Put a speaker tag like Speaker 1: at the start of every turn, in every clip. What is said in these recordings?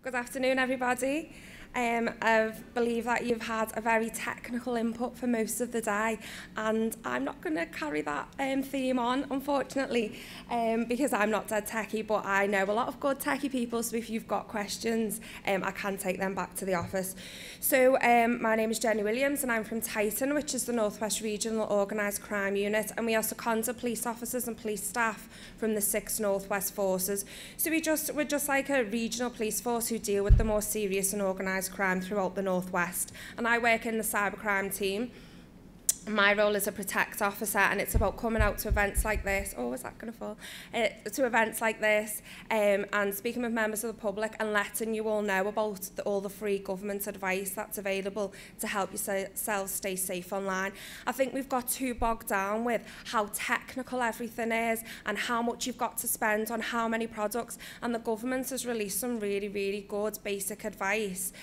Speaker 1: Good afternoon, everybody. I believe that you've had a very technical input for most of the day, and I'm not going to carry that theme on, unfortunately, because I'm not dead techie, but I know a lot of good techie people, so if you've got questions, I can take them back to the office. So my name is Jennie Williams, and I'm from Titan, which is the North West Regional Organised Crime Unit, and we are seconded police officers and police staff from the 6 North West forces. So we're just like a regional police force who deal with the more serious and organised crime throughout the North West, and I work in the cybercrime team. My role is a protect officer, and it's about coming out to events like this. Oh, is that going to fall? To events like this, and speaking with members of the public and letting you all know about all the free government advice that's available to help yourselves stay safe online. I think we've got too bogged down with how technical everything is and how much you've got to spend on how many products, and the government has released some really, really good basic advice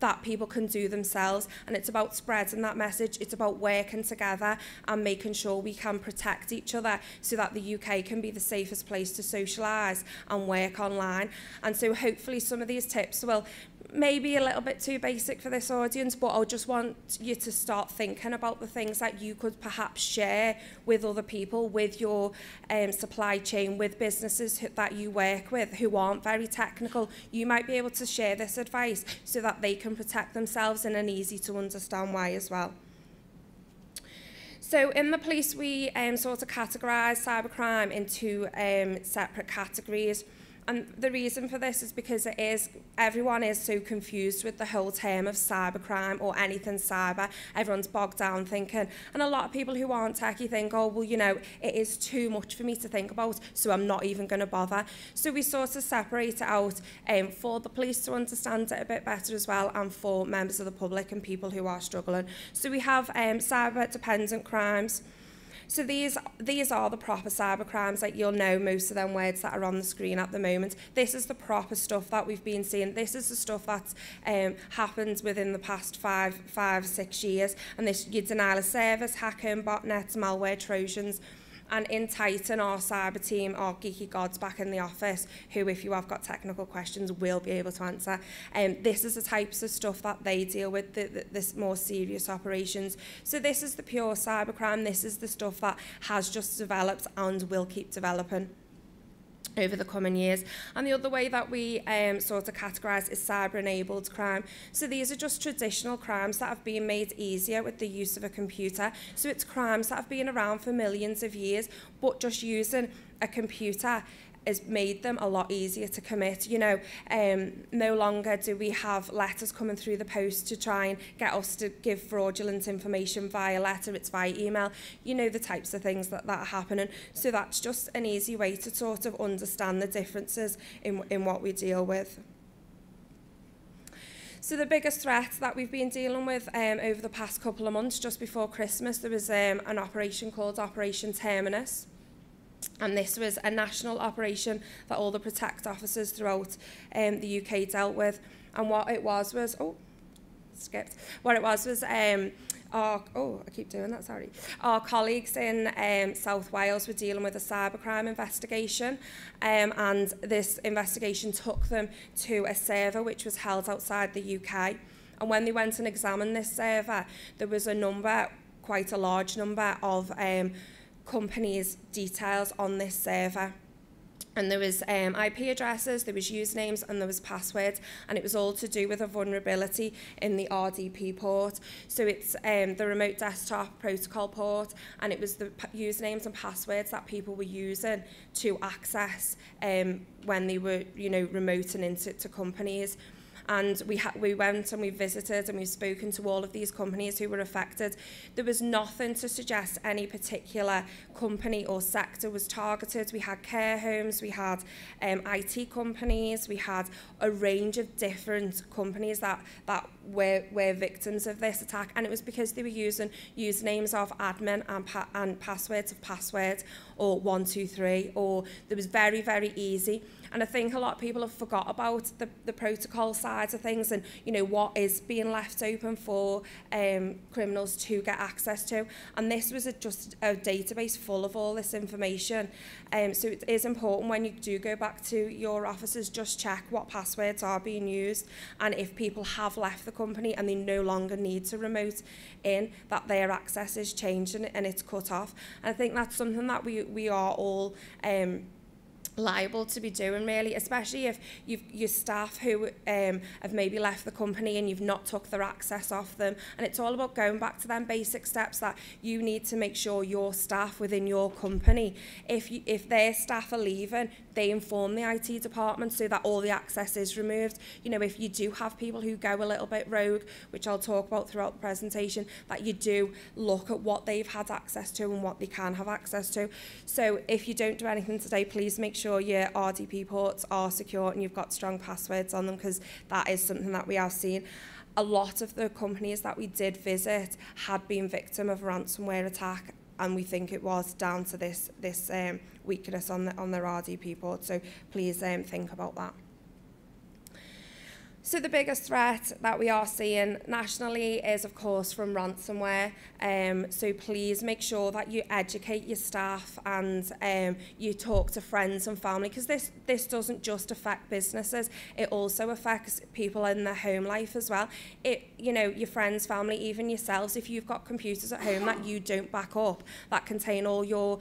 Speaker 1: that people can do themselves, and it's about spreading that message. It's about working together and making sure we can protect each other so that the UK can be the safest place to socialise and work online. And so hopefully some of these tips will maybe a little bit too basic for this audience, but I just want you to start thinking about the things that you could perhaps share with other people, with your supply chain, with businesses that you work with who aren't very technical. You might be able to share this advice so that they can protect themselves in an easy to understand way as well. So in the police, we sort of categorise cybercrime into separate categories. And the reason for this is because everyone is so confused with the whole term of cybercrime or anything cyber. Everyone's bogged down thinking, and a lot of people who aren't techie think, oh, well, you know, it is too much for me to think about, so I'm not even going to bother. So we sort of separate it out for the police to understand it a bit better as well, and for members of the public and people who are struggling. So we have cyber-dependent crimes. So these are the proper cyber crimes. Like, you'll know most of them words that are on the screen at the moment. This is the proper stuff that we've been seeing. This is the stuff that's happened within the past 6 years. And this, your denial of service, hacking, botnets, malware, Trojans. And in Titan, our cyber team are geeky gods back in the office who, if you have got technical questions, will be able to answer. This is the types of stuff that they deal with, this more serious operations. So this is the pure cybercrime. This is the stuff that has just developed and will keep developing over the coming years. And the other way that we sort of categorise is cyber-enabled crime. So these are just traditional crimes that have been made easier with the use of a computer. So it's crimes that have been around for millions of years, but just using a computer has made them a lot easier to commit. You know, no longer do we have letters coming through the post to try and get us to give fraudulent information via letter. It's via email. You know the types of things that are happening. So that's just an easy way to sort of understand the differences in what we deal with. So the biggest threat that we've been dealing with over the past couple of months, just before Christmas, there was an operation called Operation Terminus. And this was a national operation that all the protect officers throughout the UK dealt with. And what it was, our colleagues in South Wales were dealing with a cybercrime investigation, and this investigation took them to a server which was held outside the UK. And when they went and examined this server, there was quite a large number of companies' details on this server. And there was IP addresses, there was usernames, and there was passwords, and it was all to do with a vulnerability in the RDP port. So it's the remote desktop protocol port, and it was the usernames and passwords that people were using to access when they were, you know, remoting into companies. And we went and we visited and we've spoken to all of these companies who were affected. There was nothing to suggest any particular company or sector was targeted. We had care homes, we had IT companies, we had a range of different companies that were victims of this attack, and it was because they were using usernames of admin and passwords of password or 123, or it was very, very easy. And I think a lot of people have forgot about the protocol sides of things, and what is being left open for criminals to get access to. And this was just a database full of all this information. So it is important when you do go back to your offices, just check what passwords are being used, and if people have left the company and they no longer need to remote in, that their access is changed and it's cut off. And I think that's something that we are all liable to be doing, really, especially if your staff who have maybe left the company and you've not took their access off them. And it's all about going back to them basic steps that you need to make sure your staff within your company, if their staff are leaving, they inform the IT department so that all the access is removed. If you do have people who go a little bit rogue, which I'll talk about throughout the presentation, that you do look at what they've had access to and what they can have access to. So if you don't do anything today, please make sure your RDP ports are secure and you've got strong passwords on them, because that is something that we have seen. A lot of the companies that we did visit had been victim of a ransomware attack, and we think it was down to this weakness on their RDP port. So please think about that. So the biggest threat that we are seeing nationally is, of course, from ransomware. So please make sure that you educate your staff and you talk to friends and family, because this doesn't just affect businesses, it also affects people in their home life as well. Your friends, family, even yourselves, if you've got computers at home that you don't back up, that contain all your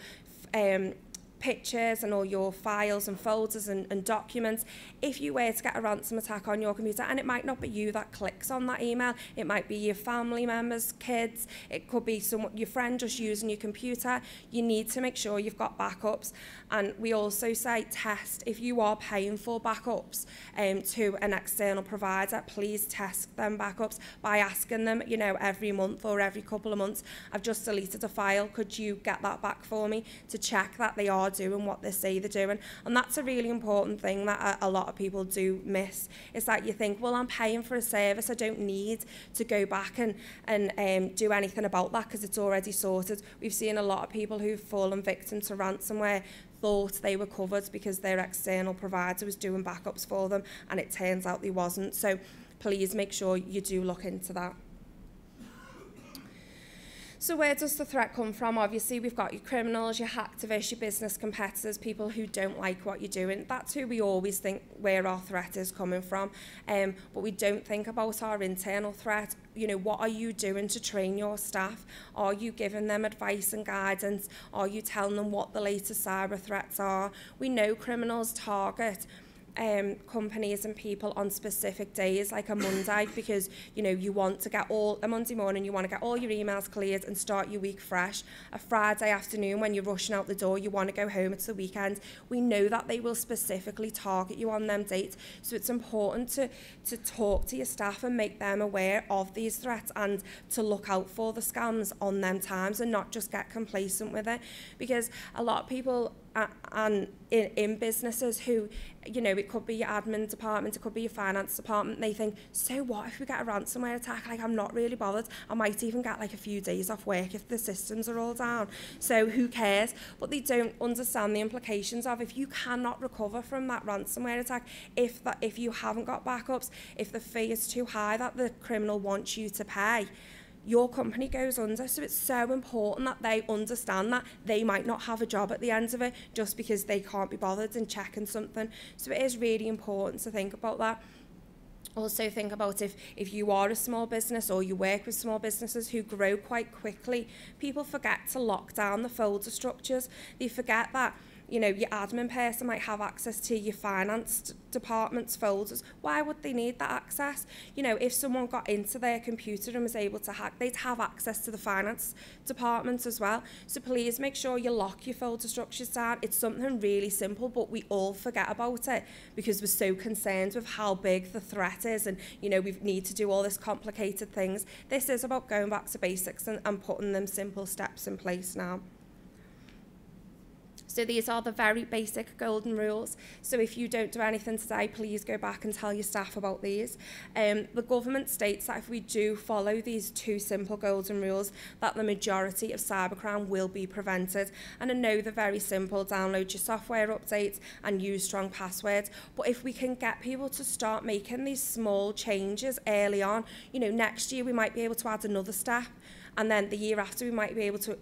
Speaker 1: pictures and all your files and folders and documents, if you were to get a ransom attack on your computer, and it might not be you that clicks on that email, it might be your family members, kids, it could be your friend just using your computer, you need to make sure you've got backups. And we also say test, if you are paying for backups to an external provider, please test them backups by asking them, every month or every couple of months, I've just deleted a file, could you get that back for me, to check that they are doing what they say they're doing. And that's a really important thing that a lot of people do miss, is that you think, well, I'm paying for a service, I don't need to go back and do anything about that because it's already sorted. We've seen a lot of people who've fallen victim to ransomware thought they were covered because their external provider was doing backups for them, and it turns out they wasn't. So please make sure you do look into that. So where does the threat come from? Obviously, we've got your criminals, your hacktivists, your business competitors, people who don't like what you're doing. That's who we always think where our threat is coming from. But we don't think about our internal threat. What are you doing to train your staff? Are you giving them advice and guidance? Are you telling them what the latest cyber threats are? We know criminals target companies and people on specific days, like a Monday, because you want to get a Monday morning, you want to get all your emails cleared and start your week fresh. A Friday afternoon, when you're rushing out the door, you want to go home, it's the weekend. We know that they will specifically target you on them dates, so it's important to talk to your staff and make them aware of these threats and to look out for the scams on them times and not just get complacent with it, because a lot of people and in businesses who, it could be your admin department, it could be your finance department, they think, so what if we get a ransomware attack? Like, I'm not really bothered. I might even get like a few days off work if the systems are all down. So who cares? But they don't understand the implications of, if you cannot recover from that ransomware attack, if you haven't got backups, if the fee is too high that the criminal wants you to pay, your company goes under. So it's so important that they understand that they might not have a job at the end of it just because they can't be bothered in checking something. So it is really important to think about that. Also think about if you are a small business or you work with small businesses who grow quite quickly, people forget to lock down the folder structures. They forget that your admin person might have access to your finance department's folders. Why would they need that access? If someone got into their computer and was able to hack, they'd have access to the finance department as well. So please make sure you lock your folder structures down. It's something really simple, but we all forget about it because we're so concerned with how big the threat is, and we need to do all this complicated things. This is about going back to basics and putting them simple steps in place now. So these are the very basic golden rules. So if you don't do anything today, please go back and tell your staff about these. The government states that if we do follow these 2 simple golden rules, that the majority of cybercrime will be prevented. And I know they're very simple: download your software updates and use strong passwords. But if we can get people to start making these small changes early on, you know, next year we might be able to add another step, and then the year after we might be able to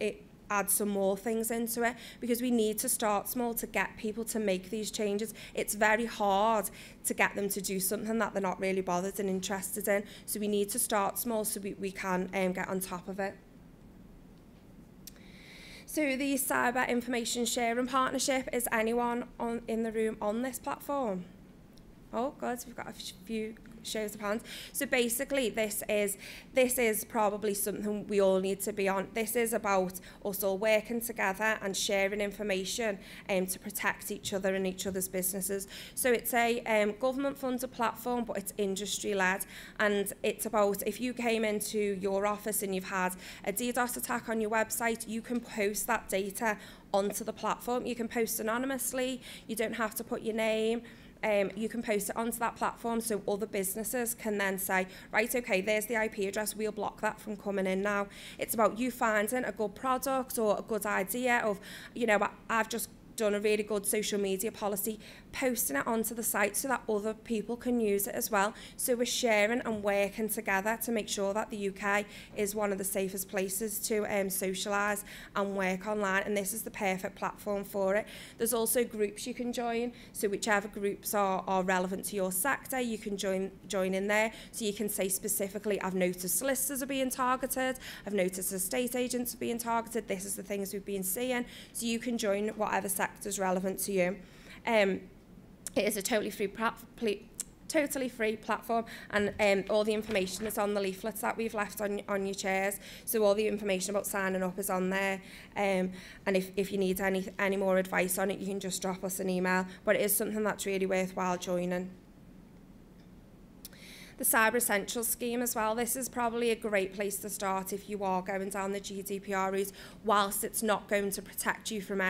Speaker 1: add some more things into it, because we need to start small to get people to make these changes. It's very hard to get them to do something that they're not really bothered and interested in. So we need to start small so we can get on top of it. So the Cyber Information Sharing Partnership, is anyone in the room on this platform? Oh, good, we've got a few shows of hands. So basically this is probably something we all need to be on. This is about us all working together and sharing information to protect each other and each other's businesses. So it's a government funded platform, but it's industry led, and it's about, if you came into your office and you've had a DDoS attack on your website, you can post that data onto the platform. You can post anonymously, you don't have to put your name. You can post it onto that platform so other businesses can then say, right, okay, there's the IP address, we'll block that from coming in now. It's about you finding a good product or a good idea of, you know, I've just done a really good social media policy, posting it onto the site so that other people can use it as well. So we're sharing and working together to make sure that the UK is one of the safest places to socialise and work online, and this is the perfect platform for it. There's also groups you can join, so whichever groups are relevant to your sector, you can join in there. So you can say specifically, I've noticed solicitors are being targeted, I've noticed estate agents are being targeted, this is the things we've been seeing. So you can join whatever sector is relevant to you. It is a totally free platform, and all the information is on the leaflets that we've left on your chairs. So all the information about signing up is on there, and if you need any more advice on it, you can just drop us an email, but it is something that's really worthwhile joining. The Cyber Essentials scheme as well, this is probably a great place to start if you are going down the GDPR route. Whilst it's not going to protect you from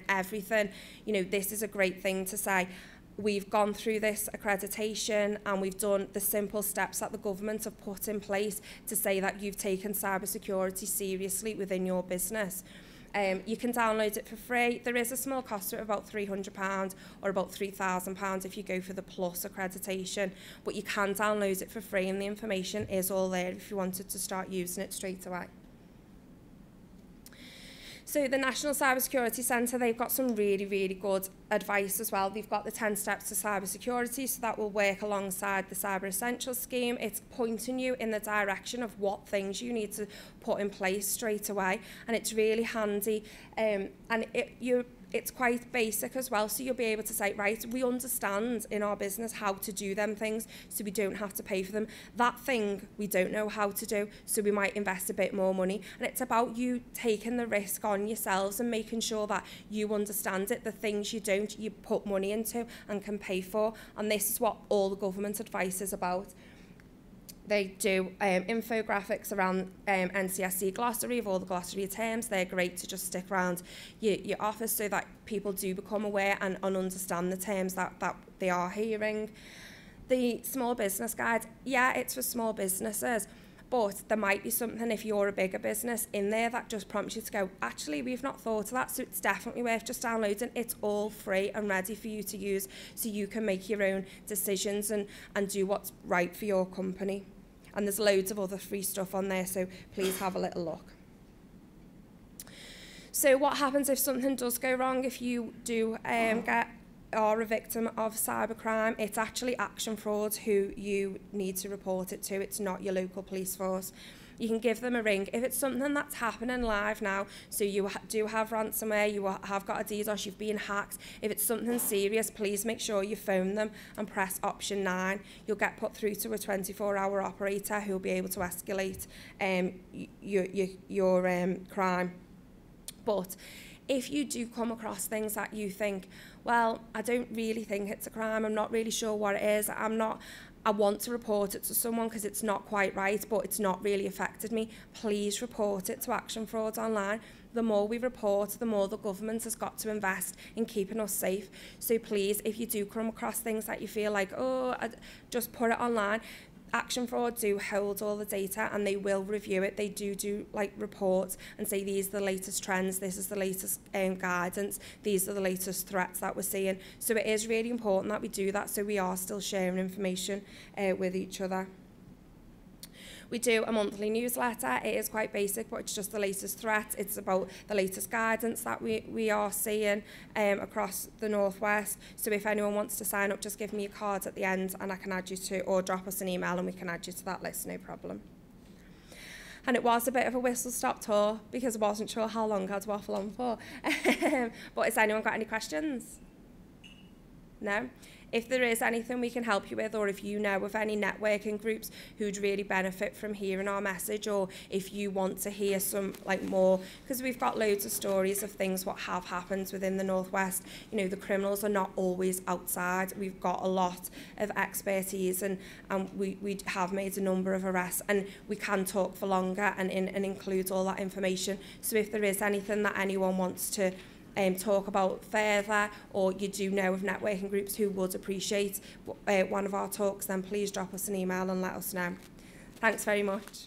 Speaker 1: everything, you know, this is a great thing to say. We've gone through this accreditation and we've done the simple steps that the government have put in place to say that you've taken cybersecurity seriously within your business. You can download it for free. There is a small cost to it, about £300 or about £3,000 if you go for the Plus accreditation, but you can download it for free and the information is all there if you wanted to start using it straight away. So the National Cybersecurity Centre, they've got some really, really good advice as well. They've got the 10 steps to cybersecurity, so that will work alongside the Cyber Essentials scheme. It's pointing you in the direction of what things you need to put in place straight away, and it's really handy. And it's quite basic as well, so you'll be able to say, right, we understand in our business how to do them things, so we don't have to pay for them. That thing we don't know how to do, so we might invest a bit more money. And it's about you taking the risk on yourselves and making sure that you understand it. The things you don't, you put money into and can pay for. And this is what all the government advice is about. They do infographics around NCSC glossary of all the glossary terms. They're great to just stick around your office so that people do become aware and understand the terms that they are hearing. The small business guide, yeah, it's for small businesses, but there might be something if you're a bigger business in there that just prompts you to go, actually, we've not thought of that, so it's definitely worth just downloading. It's all free and ready for you to use so you can make your own decisions and do what's right for your company. And there's loads of other free stuff on there, so please have a little look. So what happens if something does go wrong, if you do are a victim of cybercrime? It's actually Action Fraud who you need to report it to. It's not your local police force. You can give them a ring. If it's something that's happening live now, so you do have ransomware, you have got a DDoS, you've been hacked, if it's something serious, please make sure you phone them and press option 9. You'll get put through to a 24-hour operator who will be able to escalate your crime. But if you do come across things that you think, well, I don't really think it's a crime, I'm not really sure what it is, I want to report it to someone because it's not quite right, but it's not really affected me, please report it to Action Fraud Online. The more we report, the more the government has got to invest in keeping us safe. So please, if you do come across things that you feel like, oh, just put it online. Action Fraud do hold all the data and they will review it. They do like reports and say these are the latest trends, this is the latest guidance, these are the latest threats that we're seeing. So it is really important that we do that, so we are still sharing information with each other. We do a monthly newsletter. It is quite basic, but it's just the latest threats. It's about the latest guidance that we are seeing across the Northwest. So if anyone wants to sign up, just give me a card at the end and I can add you to, or drop us an email and we can add you to that list, no problem. And it was a bit of a whistle-stop tour because I wasn't sure how long I'd waffle on for. But has anyone got any questions? No? If there is anything we can help you with, or if you know of any networking groups who'd really benefit from hearing our message, or if you want to hear some more, because we've got loads of stories of things what have happened within the Northwest. You know, the criminals are not always outside. We've got a lot of expertise, and we have made a number of arrests, and we can talk for longer and include all that information. So if there is anything that anyone wants to talk about further, or you do know of networking groups who would appreciate one of our talks, then please drop us an email and let us know. Thanks very much.